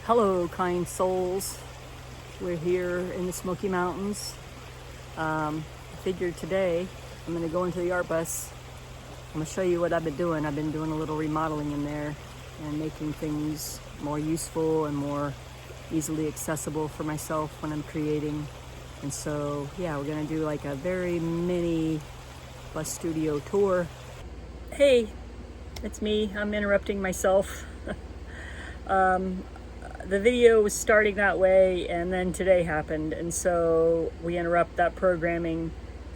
Hello, kind souls. We're here in the Smoky Mountains. I figured today I'm going to go into the art bus. I'm going to show you what I've been doing. I've been doing a little remodeling in there and making things more useful and more easily accessible for myself when I'm creating. And so, yeah, we're going to do like a very mini bus studio tour. Hey, it's me. I'm interrupting myself. The video was starting that way, and then today happened, and so we interrupt that programming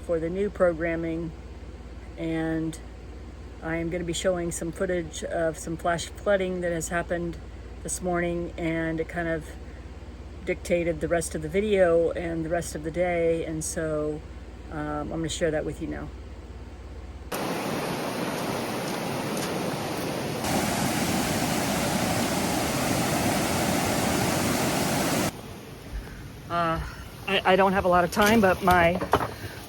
for the new programming, and I am going to be showing some footage of some flash flooding that has happened this morning, and it kind of dictated the rest of the video and the rest of the day, and so I'm going to share that with you now. I don't have a lot of time, but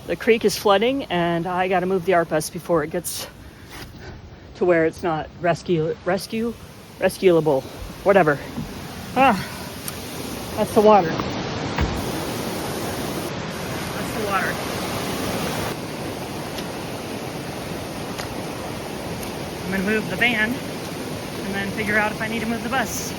the creek is flooding, and I got to move the art bus before it gets to where it's not rescuable, whatever. That's the water. That's the water. I'm gonna move the van and then figure out if I need to move the bus.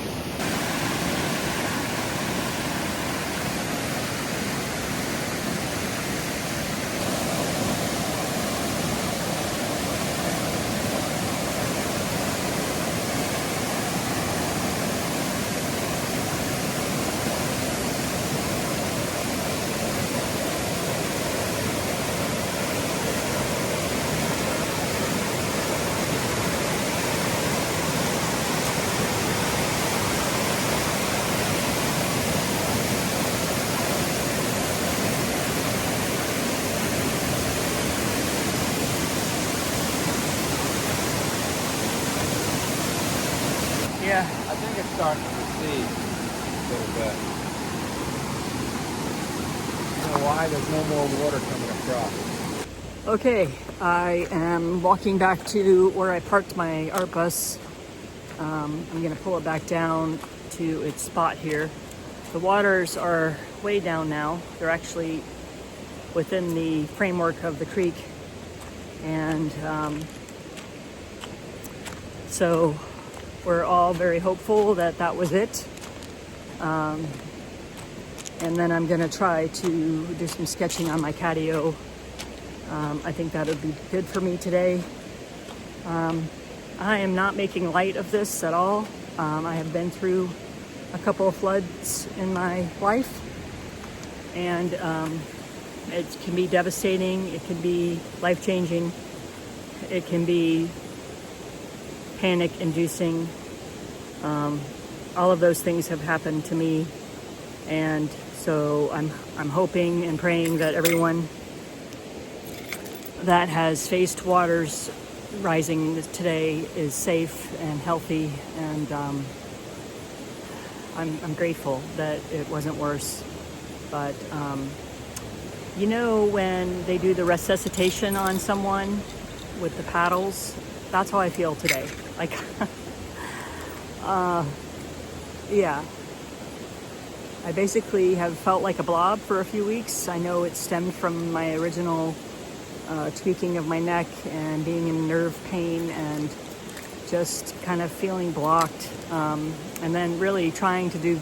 Yeah. I think it's starting to recede a little bit. I don't know why there's no more water coming across. Okay, I am walking back to where I parked my art bus. I'm gonna pull it back down to its spot here. The waters are way down now. They're actually within the framework of the creek. And so we're all very hopeful that that was it. And then I'm gonna try to do some sketching on my catio. I think that would be good for me today. I am not making light of this at all. I have been through a couple of floods in my life, and it can be devastating, it can be life-changing, it can be panic-inducing. All of those things have happened to me, and so I'm hoping and praying that everyone that has faced waters rising today is safe and healthy, and I'm grateful that it wasn't worse. But you know, when they do the resuscitation on someone with the paddles, that's how I feel today. Like, yeah. I basically have felt like a blob for a few weeks. I know it stemmed from my original tweaking of my neck and being in nerve pain and just kind of feeling blocked. And then really trying to do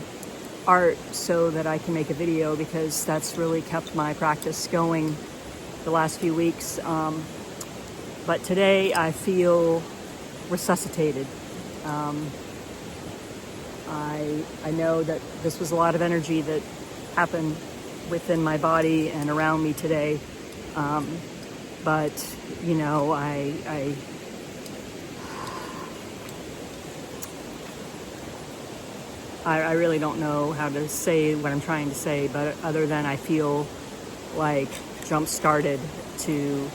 art so that I can make a video, because that's really kept my practice going the last few weeks. But today I feel resuscitated. I know that this was a lot of energy that happened within my body and around me today. But, you know, I really don't know how to say what I'm trying to say, but other than I feel like jump-started to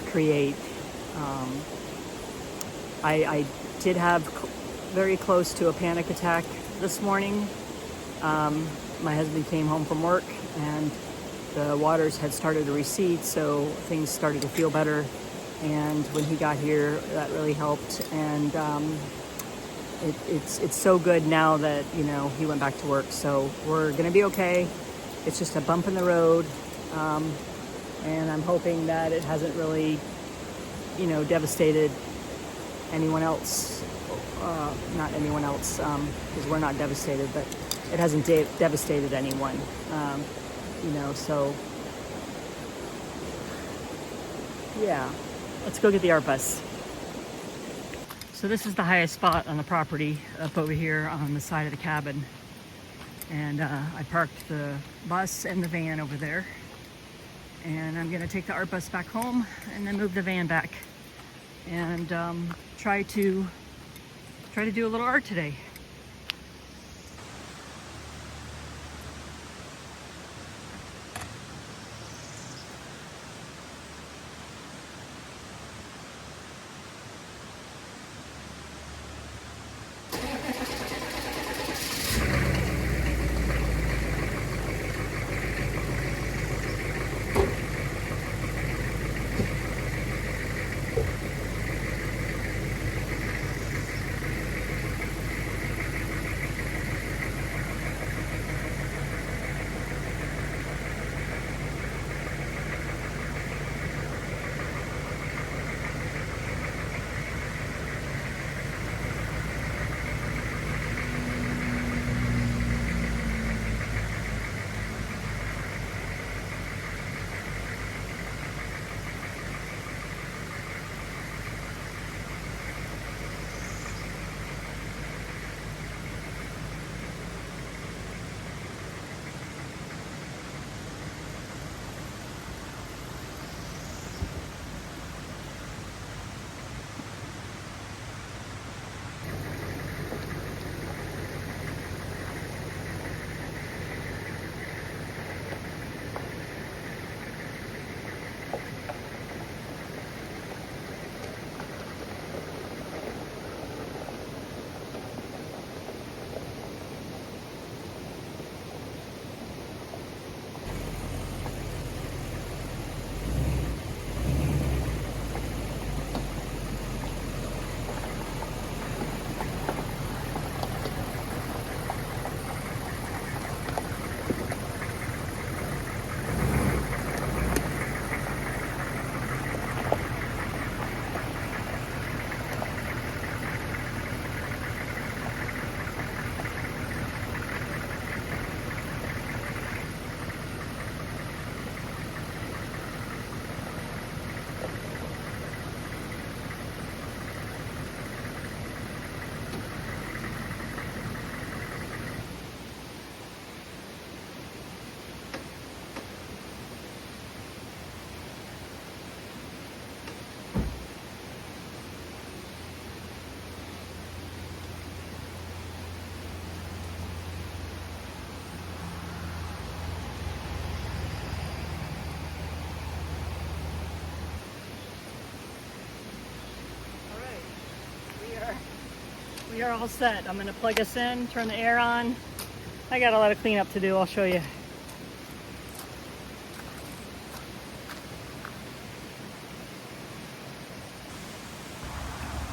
create. I did have very close to a panic attack this morning. My husband came home from work and the waters had started to recede, so things started to feel better. And when he got here, that really helped. And it's so good now that, you know, he went back to work. So we're gonna be okay. It's just a bump in the road. And I'm hoping that it hasn't really, you know, devastated anyone else. Not anyone else, because we're not devastated, but it hasn't devastated anyone. You know, so yeah, let's go get the art bus. So this is the highest spot on the property, up over here on the side of the cabin. And I parked the bus and the van over there. And I'm gonna take the art bus back home and then move the van back and try to do a little art today. We are all set. I'm gonna plug us in, turn the air on. I got a lot of cleanup to do, I'll show you.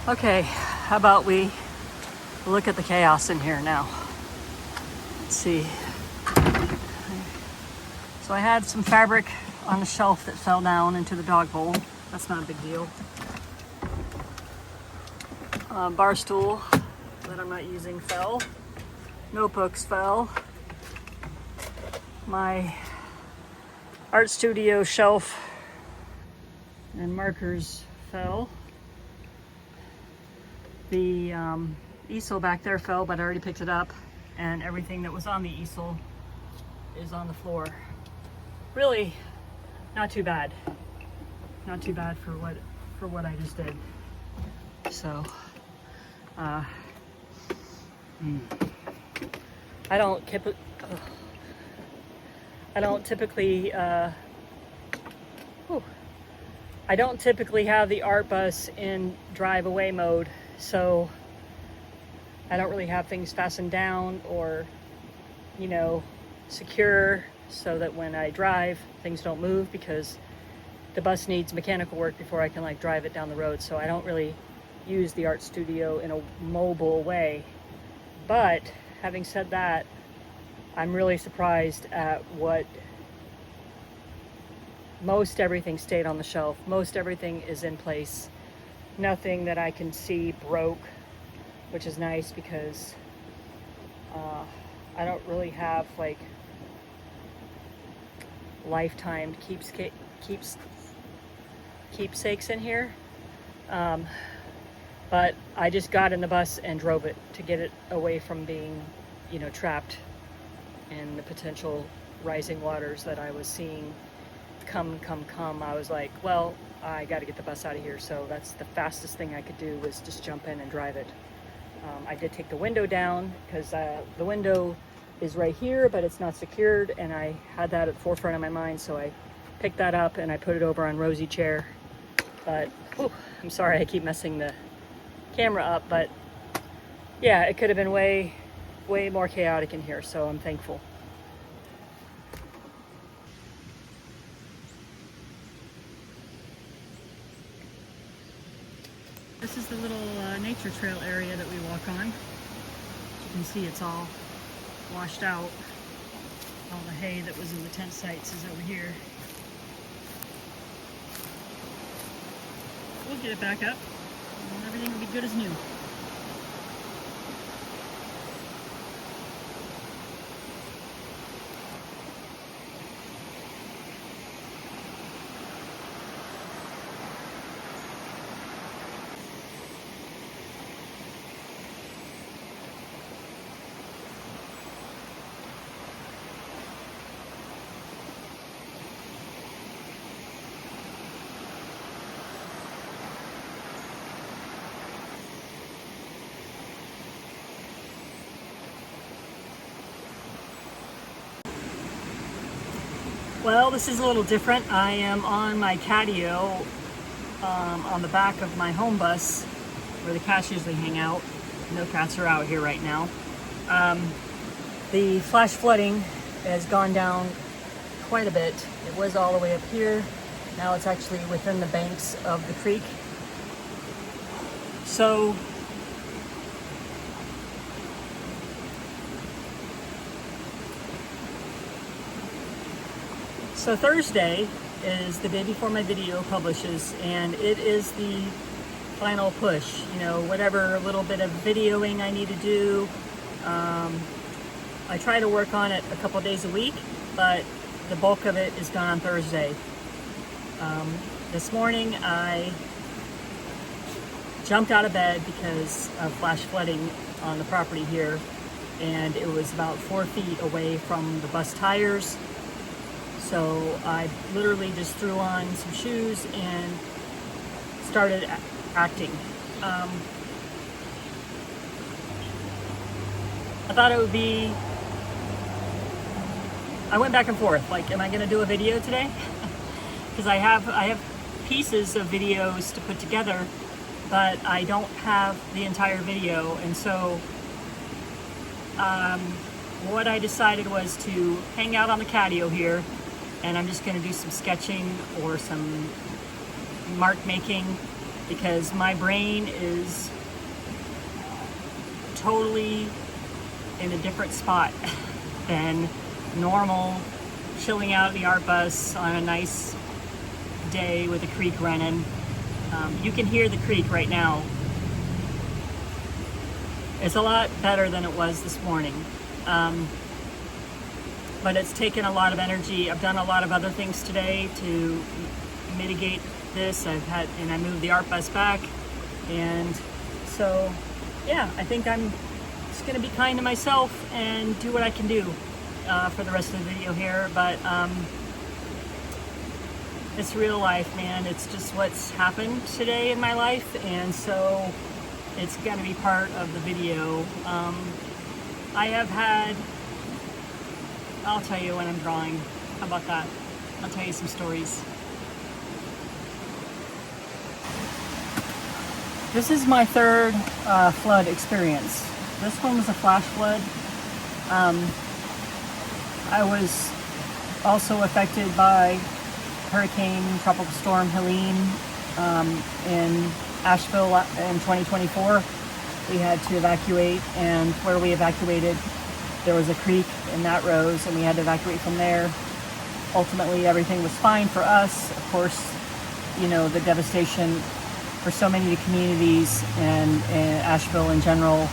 Okay, how about we look at the chaos in here now. Let's see. So I had some fabric on the shelf that fell down into the dog bowl. That's not a big deal. Bar stool that I'm not using fell. Notebooks fell. My art studio shelf and markers fell. The easel back there fell, but I already picked it up, and everything that was on the easel is on the floor. Really, not too bad. Not too bad for what I just did. So, I don't typically have the art bus in drive away mode, so I don't really have things fastened down or, you know, secure so that when I drive, things don't move, because the bus needs mechanical work before I can like drive it down the road. So I don't really use the art studio in a mobile way. But having said that, I'm really surprised at what most everything stayed on the shelf. Most everything is in place. Nothing that I can see broke, which is nice because I don't really have like lifetime keepsakes in here. But I just got in the bus and drove it to get it away from being, you know, trapped in the potential rising waters that I was seeing come. I was like, well, I got to get the bus out of here. So that's the fastest thing I could do, was just jump in and drive it. I did take the window down because the window is right here, but it's not secured, and I had that at the forefront of my mind, so I picked that up and I put it over on Rosie's chair. But I'm sorry I keep messing the camera up, but yeah, it could have been way more chaotic in here, so I'm thankful. This is the little nature trail area that we walk on. You can see it's all washed out. All the hay that was in the tent sites is over here. We'll get it back up and everything will be good as new. Well, this is a little different. I am on my catio on the back of my home bus where the cats usually hang out. No cats are out here right now. The flash flooding has gone down quite a bit. It was all the way up here. Now it's actually within the banks of the creek. So Thursday is the day before my video publishes, and it is the final push. You know, whatever little bit of videoing I need to do. I try to work on it a couple days a week, but the bulk of it is done on Thursday. This morning I jumped out of bed because of flash flooding on the property here, and it was about 4 feet away from the bus tires. So I literally just threw on some shoes and started acting. I thought it would be, I went back and forth, like, am I gonna do a video today? Because I have pieces of videos to put together, but I don't have the entire video. And so what I decided was to hang out on the catio here, and I'm just going to do some sketching or some mark making, because my brain is totally in a different spot than normal, chilling out in the art bus on a nice day with the creek running. You can hear the creek right now. It's a lot better than it was this morning. But it's taken a lot of energy. I've done a lot of other things today to mitigate this. I moved the art bus back, and so yeah, I think I'm just gonna be kind to myself and do what I can do for the rest of the video here. But it's real life, man. It's just what's happened today in my life, and so it's gonna be part of the video. I have had, I'll tell you when I'm drawing. How about that? I'll tell you some stories. This is my third flood experience. This one was a flash flood. I was also affected by Tropical Storm Helene in Asheville in 2024. We had to evacuate, and where we evacuated, there was a creek and that rose, and we had to evacuate from there. Ultimately, everything was fine for us. Of course, you know, the devastation for so many of the communities and Asheville in general,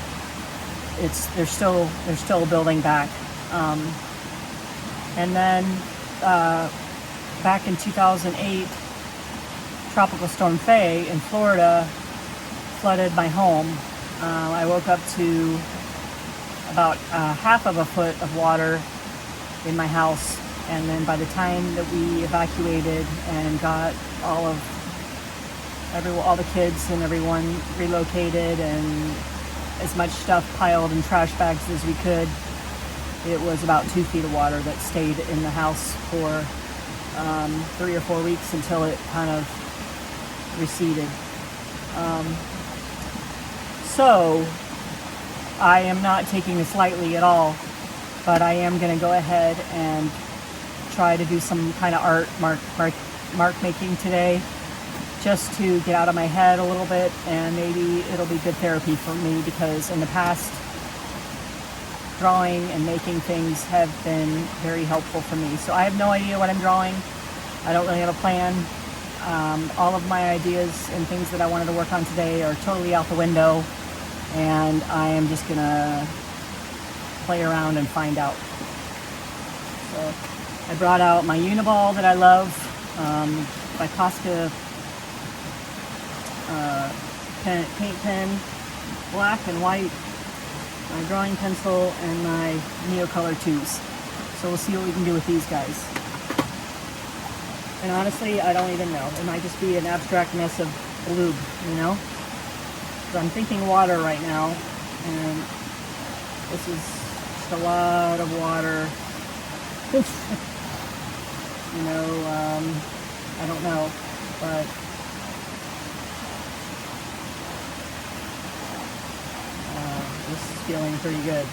they're still building back. And then back in 2008, Tropical Storm Faye in Florida flooded my home. I woke up to about half of a foot of water in my house, and then by the time that we evacuated and got all the kids and everyone relocated and as much stuff piled in trash bags as we could, it was about 2 feet of water that stayed in the house for 3 or 4 weeks until it kind of receded. So I am not taking this lightly at all, but I am going to go ahead and try to do some kind of art mark making today, just to get out of my head a little bit, and maybe it'll be good therapy for me, because in the past, drawing and making things have been very helpful for me. So I have no idea what I'm drawing. I don't really have a plan. All of my ideas and things that I wanted to work on today are totally out the window, and I am just gonna play around and find out. So I brought out my Uniball that I love, by Posca paint pen, black and white, my drawing pencil, and my Neocolor 2s. So we'll see what we can do with these guys. And honestly, I don't even know. It might just be an abstract mess of lube, you know? So I'm thinking water right now, and this is just a lot of water. You know, I don't know, but this is feeling pretty good.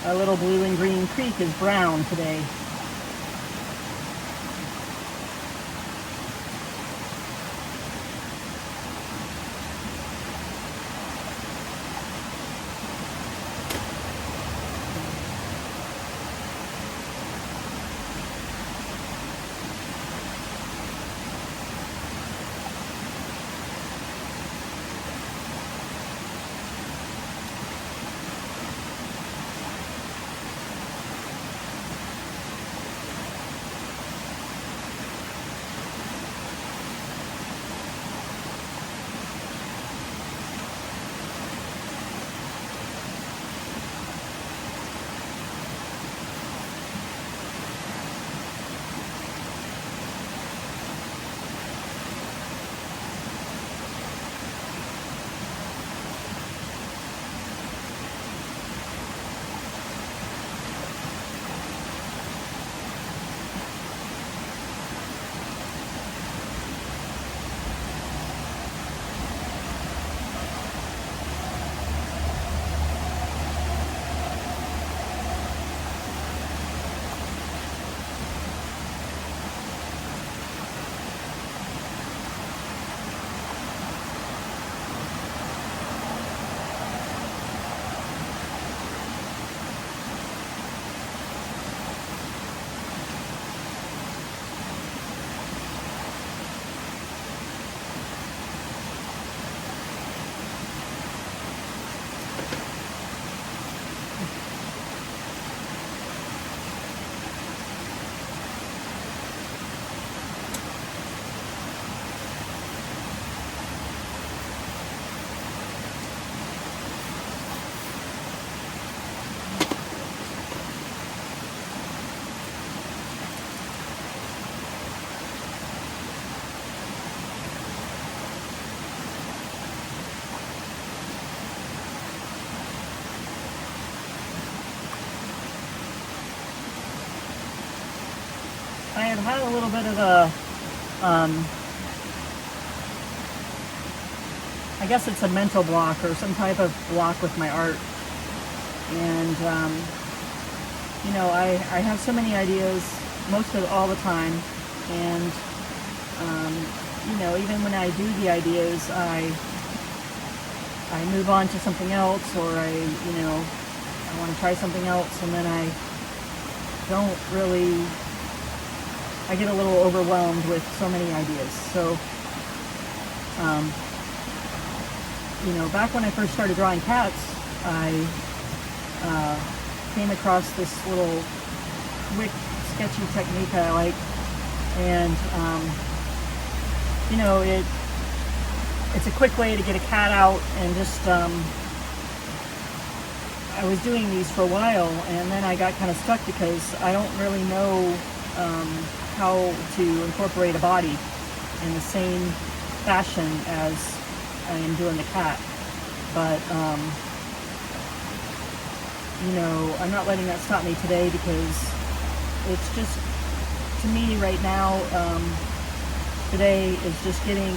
Our little blue and green creek is brown today. have had a little bit of a, I guess it's a mental block or some type of block with my art. And, you know, I have so many ideas most of all the time. And, you know, even when I do the ideas, I move on to something else, or you know, I want to try something else, and then I don't really, I get a little overwhelmed with so many ideas. So, you know, back when I first started drawing cats, I came across this little quick, sketchy technique I like, and you know, it's a quick way to get a cat out, and just I was doing these for a while, and then I got kind of stuck because I don't really know how to incorporate a body in the same fashion as I am doing the cat. But you know, I'm not letting that stop me today, because it's just, to me right now, today is just getting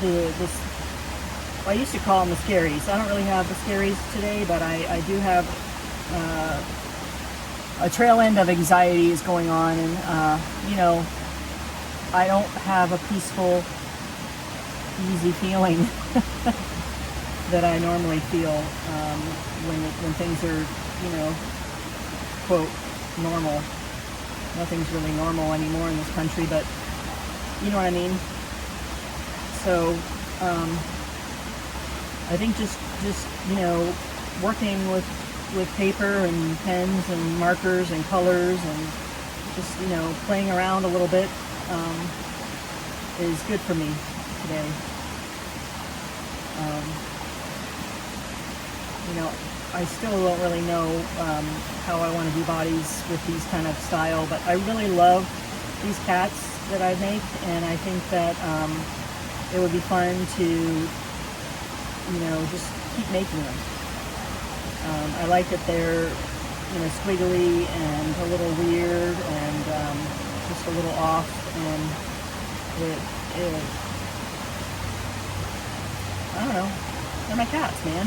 this, I used to call them the scaries. I don't really have the scaries today, but I do have a trail end of anxiety is going on, and you know, I don't have a peaceful, easy feeling that I normally feel when things are, you know, quote, normal. Nothing's really normal anymore in this country, but you know what I mean. So I think just you know, working with paper and pens and markers and colors, and just, you know, playing around a little bit is good for me today. You know, I still don't really know how I want to do bodies with these kind of style, but I really love these cats that I make, and I think that it would be fun to, you know, just keep making them. I like that they're, you know, squiggly and a little weird, and just a little off, and I don't know, they're my cats, man.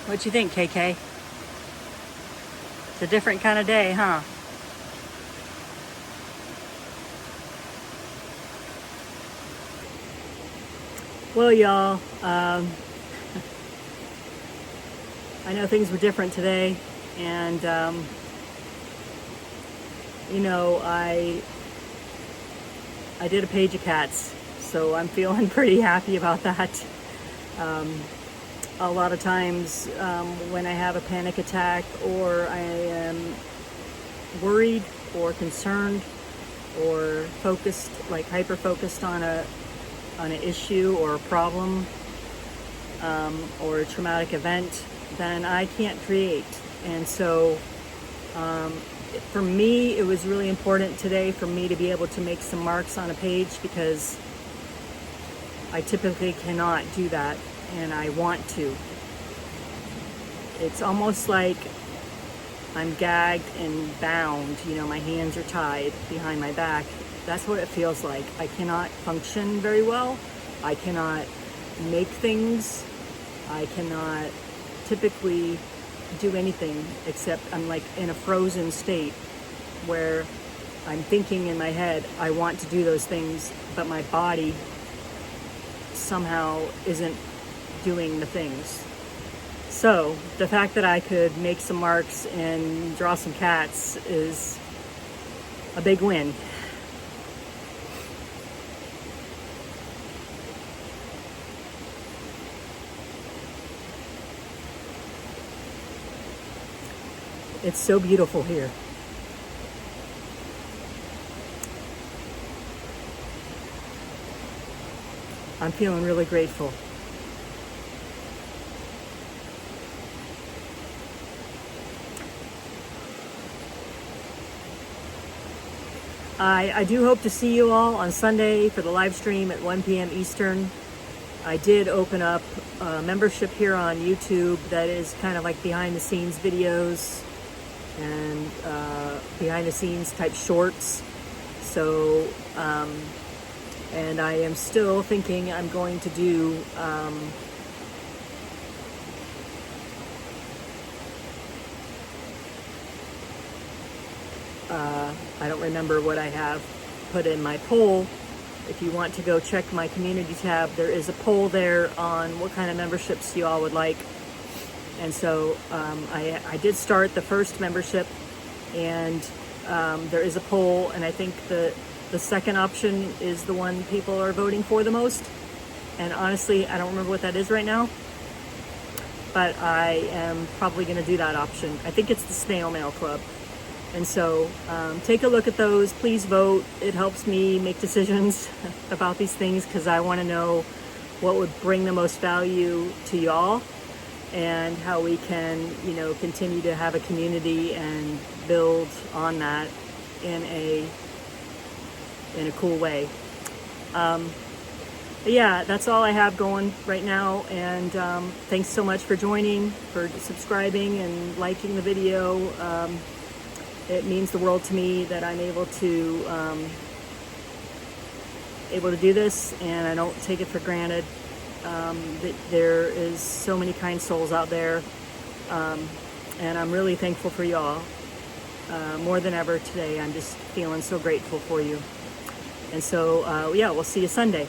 What you think, KK? It's a different kind of day, huh? Well, y'all, I know things were different today, and you know, I did a page of cats, so I'm feeling pretty happy about that. A lot of times when I have a panic attack, or I am worried or concerned or focused, like hyper focused on an issue or a problem or a traumatic event, then I can't create. And so for me, it was really important today for me to be able to make some marks on a page, because I typically cannot do that, and I want to. It's almost like I'm gagged and bound, you know, my hands are tied behind my back. That's what it feels like. I cannot function very well. I cannot make things. I cannot typically do anything except I'm like in a frozen state where I'm thinking in my head, I want to do those things, but my body somehow isn't doing the things. So the fact that I could make some marks and draw some cats is a big win. It's so beautiful here. I'm feeling really grateful. I do hope to see you all on Sunday for the live stream at 1 p.m. Eastern. I did open up a membership here on YouTube that is kind of like behind the scenes videos and behind the scenes type shorts. So, and I am still thinking I'm going to do I don't remember what I have put in my poll. If you want to go check my community tab, there is a poll there on what kind of memberships you all would like. And so I did start the first membership, and there is a poll, and I think the second option is the one people are voting for the most. And honestly, I don't remember what that is right now, but I am probably going to do that option. I think it's the Snail Mail Club. And so take a look at those. Please vote. It helps me make decisions about these things, because I want to know what would bring the most value to y'all, and how we can, you know, continue to have a community and build on that in a cool way. But yeah, that's all I have going right now. And thanks so much for joining, for subscribing and liking the video. It means the world to me that I'm able to do this, and I don't take it for granted. That there is so many kind souls out there, and I'm really thankful for y'all. More than ever today, I'm just feeling so grateful for you. And so, yeah, we'll see you Sunday.